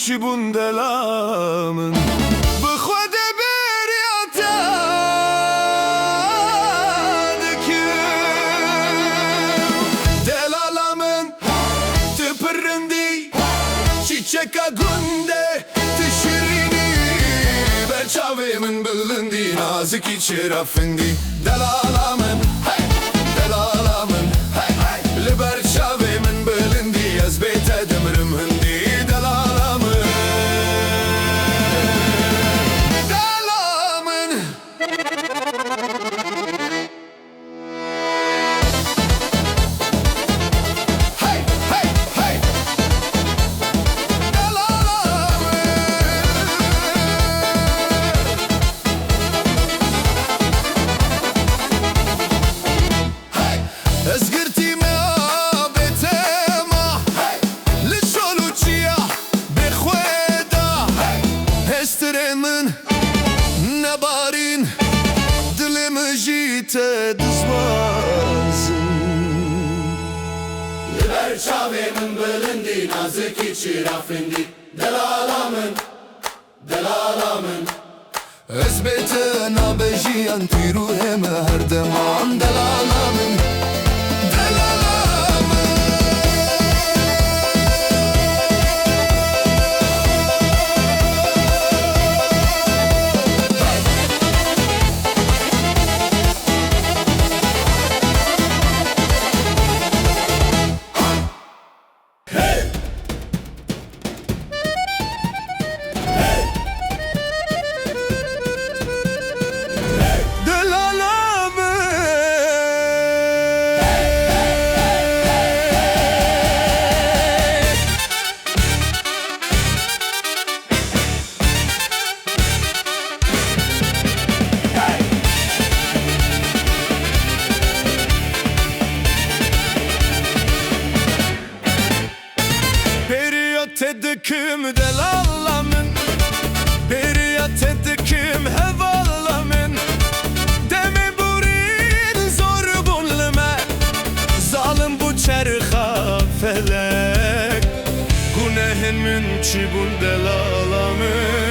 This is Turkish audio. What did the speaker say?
چی بون دلامن به خود بریاتا دلالامن تپرندی çiçeka günde tişirini Berçavimin bilindi nazik içi rafindi Delalamın hey delalamın hey hey Li berçavimin bilindi ezbeyt edemirim hindi Delalamın Delamın Hey hey hey نبارین دلم جیت dızmazın Berçavimin bilindi nazik içi rafindi Delalamın delalamın Ezbete nabejiyan tiru hem her deman Delalamın Tedıküm delalamın Beriya tedıküm hevalamın Demi burin zor bunlime Zalim bu çerha felek Günehin münçi bun delalamın